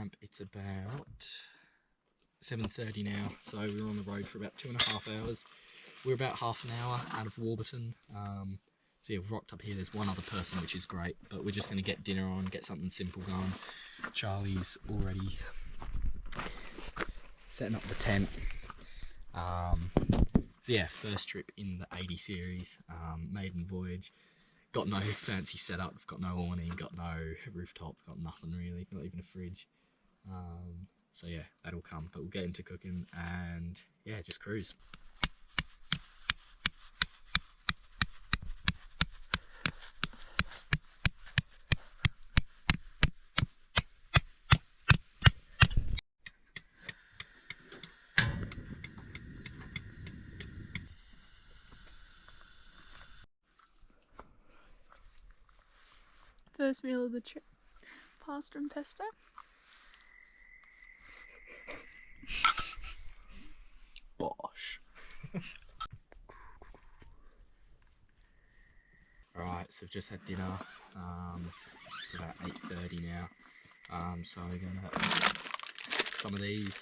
camp. It's about 7:30 now, so we're on the road for about 2.5 hours. We're about half an hour out of Warburton. So yeah, we've rocked up here. There's one other person, which is great, but we're just going to get dinner on, get something simple going. Charlie's already setting up the tent. So yeah, first trip in the 80 series, Maiden Voyage. Got no fancy setup, got no awning, got no rooftop, got nothing really, not even a fridge. So yeah, that'll come, but we'll get into cooking and yeah, just cruise. First meal of the trip, pasta and pesto. Bosh. Alright, so we've just had dinner. It's about 8:30 now. So we're gonna some of these,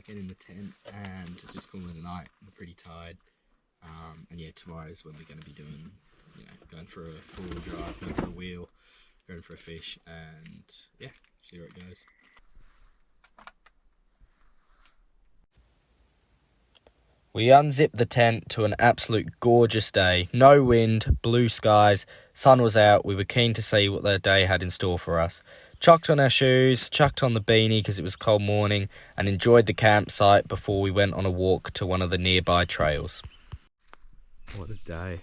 get in the tent and just call it a night. We're pretty tired. And yeah, tomorrow's when we're gonna be doing, you know, going for a four-wheel drive, going for a wheel, going for a fish, and yeah, see where it goes. We unzipped the tent to an absolute gorgeous day. No wind, blue skies, sun was out. We were keen to see what the day had in store for us. Chucked on our shoes, chucked on the beanie because it was a cold morning, and enjoyed the campsite before we went on a walk to one of the nearby trails. What a day.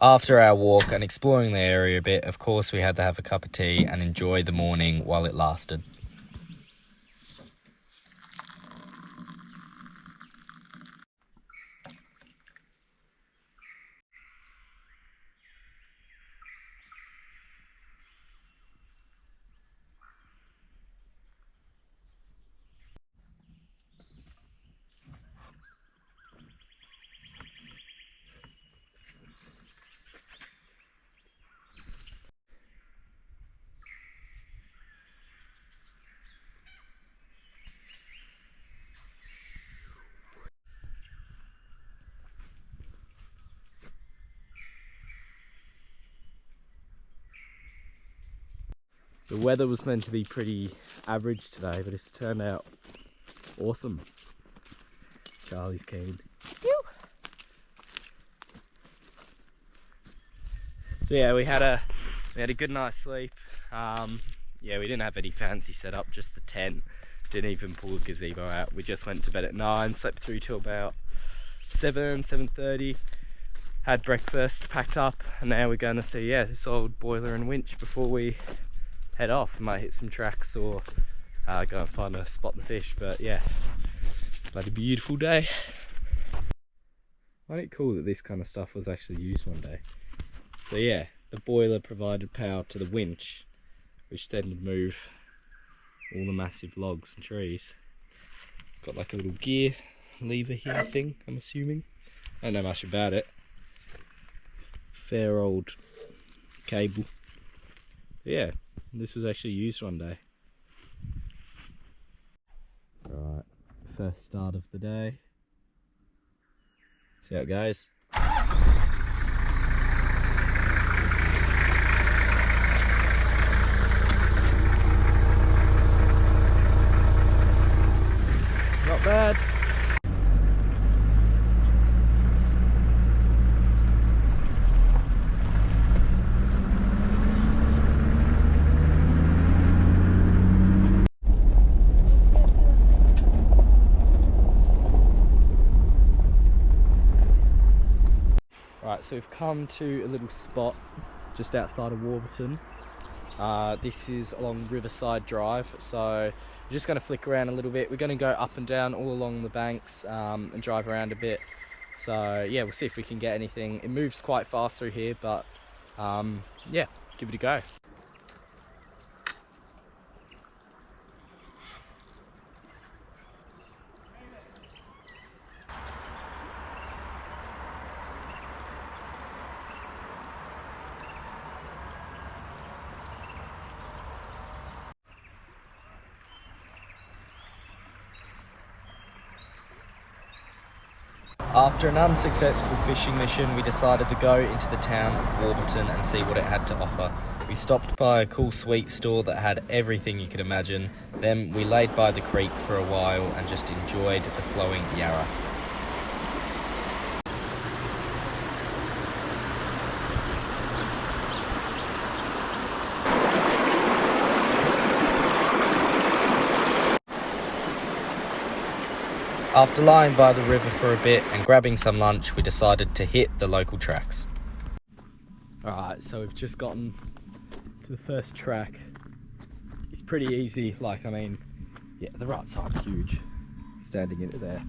After our walk and exploring the area a bit, of course we had to have a cup of tea and enjoy the morning while it lasted. The weather was meant to be pretty average today, but it's turned out awesome. Charlie's keen. Phew. So yeah, we had a good night's sleep. Yeah, we didn't have any fancy setup, just the tent. Didn't even pull the gazebo out. We just went to bed at 9, slept through till about 7:30. Had breakfast, packed up, and now we're going to see this old boiler and winch before we head off. Might hit some tracks or go and find a spot to fish, but yeah, bloody beautiful day. Isn't it cool that this kind of stuff was actually used one day? So yeah, the boiler provided power to the winch, which then would move all the massive logs and trees. Got like a little gear lever here thing, I'm assuming. I don't know much about it. Fair old cable. But yeah, this was actually used one day. Alright, first start of the day. See how it goes. Not bad. Right, so we've come to a little spot just outside of Warburton. This is along Riverside Drive, so we're just going to flick around a little bit. We're going to go up and down all along the banks and drive around a bit. So yeah, we'll see if we can get anything. It moves quite fast through here, but yeah, give it a go. After an unsuccessful fishing mission, we decided to go into the town of Warburton and see what it had to offer. We stopped by a cool sweet store that had everything you could imagine. Then we laid by the creek for a while and just enjoyed the flowing Yarra. After lying by the river for a bit and grabbing some lunch, we decided to hit the local tracks. Alright, so we've just gotten to the first track. It's pretty easy, the right side's huge, standing into there.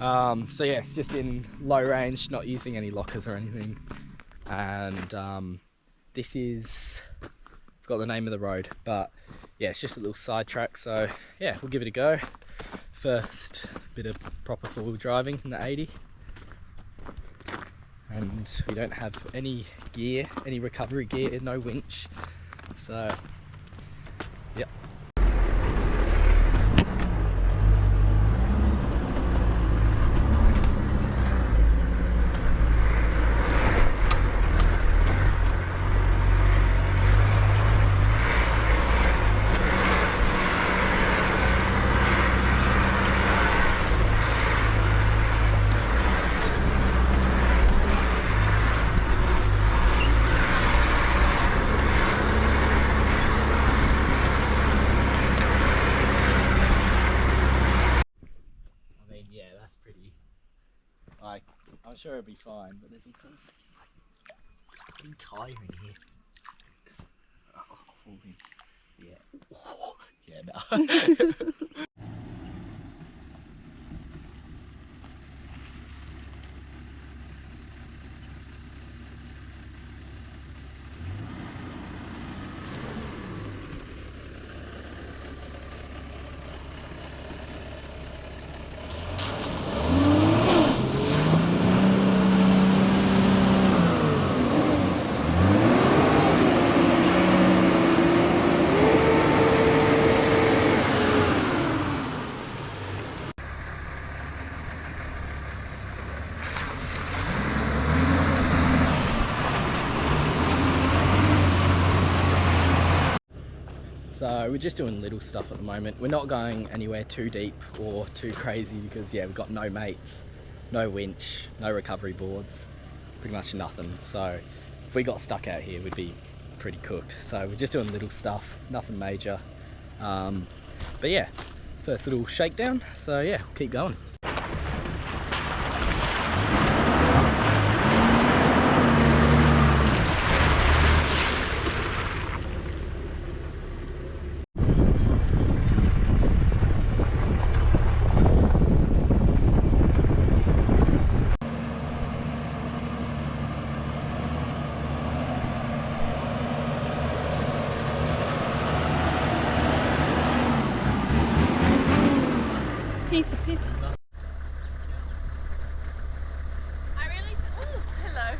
So yeah, it's just in low range, not using any lockers or anything. And this is, I've got the name of the road, but yeah, it's just a little side track, so yeah, we'll give it a go. First bit of proper four-wheel driving in the 80, and we don't have any gear, any recovery gear, no winch, so yep. I'm sure it'll be fine, but there's also it's fucking tire in here. Oh, yeah. Oh, yeah, no. So we're just doing little stuff at the moment. We're not going anywhere too deep or too crazy because yeah, we've got no mates, no winch, no recovery boards, pretty much nothing. So if we got stuck out here, we'd be pretty cooked. So we're just doing little stuff, nothing major. But yeah, first little shakedown. So yeah, we'll keep going. Piece. Hello.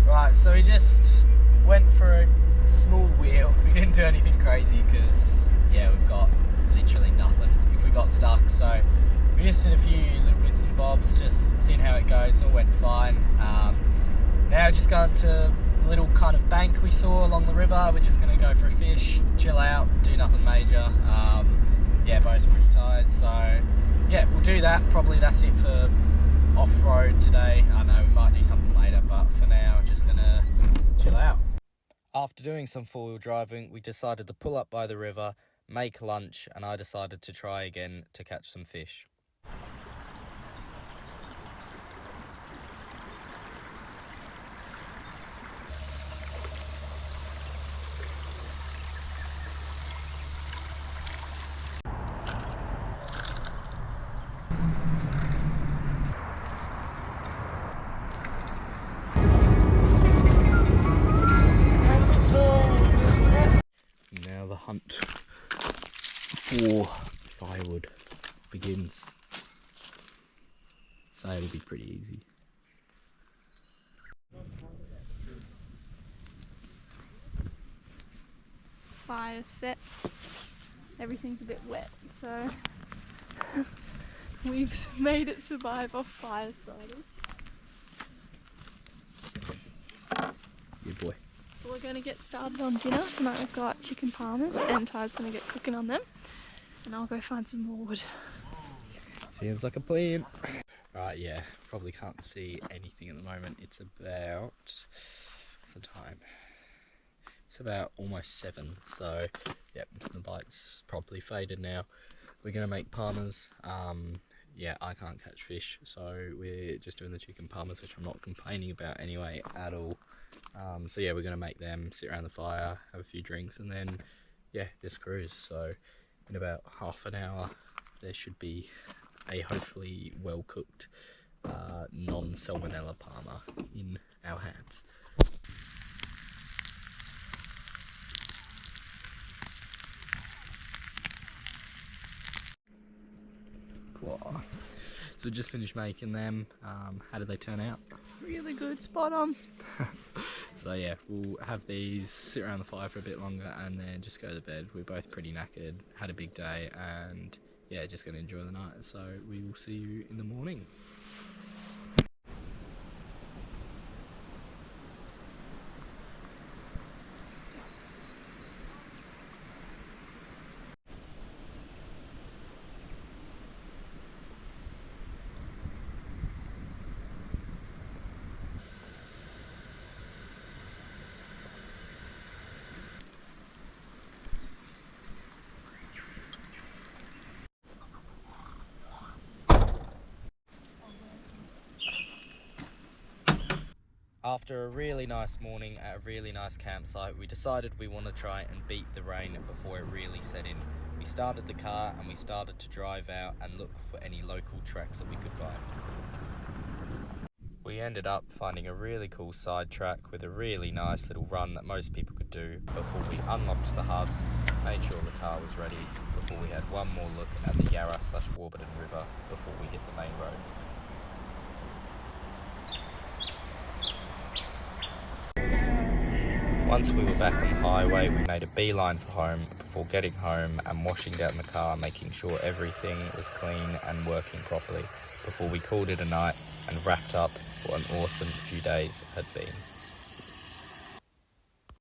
Right, so we just went for a small wheel. We didn't do anything crazy because yeah, we've got literally nothing if we got stuck. So we just did a few little bits and bobs, just seeing how it goes. It all went fine. Now just going to a little kind of bank we saw along the river. We're just going to go for a fish, chill out, do nothing major. Yeah, both pretty tired, so yeah, we'll do that. Probably that's it for off-road today. I know we might do something later, but for now, just gonna chill out. After doing some four-wheel driving, we decided to pull up by the river, make lunch, and I decided to try again to catch some fish. Now the hunt for firewood begins. So it'll be pretty easy. Fire set. Everything's a bit wet, so We've made it survive off fire starters. Good boy. We're going to get started on dinner. Tonight we've got chicken parmas and Ty's going to get cooking on them. And I'll go find some more wood. Seems like a plan. Right, yeah, probably can't see anything at the moment. It's about, what's the time? It's about almost 7, so yep, the light's properly faded now. We're gonna make parmas. Yeah, I can't catch fish, so we're just doing the chicken parmas, which I'm not complaining about anyway at all. So yeah, we're gonna make them, sit around the fire, have a few drinks, and then yeah, just cruise. So in about half an hour, there should be a hopefully well cooked non-salmonella parma in our hands. Cool. So just finished making them. How did they turn out? Really good, spot on. So yeah, we'll have these, sit around the fire for a bit longer, and then just go to bed. We're both pretty knackered, had a big day, and yeah, just going to enjoy the night. So we will see you in the morning. After a really nice morning at a really nice campsite, we decided we want to try and beat the rain before it really set in. We started the car and we started to drive out and look for any local tracks that we could find. We ended up finding a really cool side track with a really nice little run that most people could do before we unlocked the hubs, made sure the car was ready, before we had one more look at the Yarra/Warburton River before we hit the main road. Once we were back on the highway, we made a beeline for home before getting home and washing down the car, making sure everything was clean and working properly before we called it a night and wrapped up what an awesome few days had been.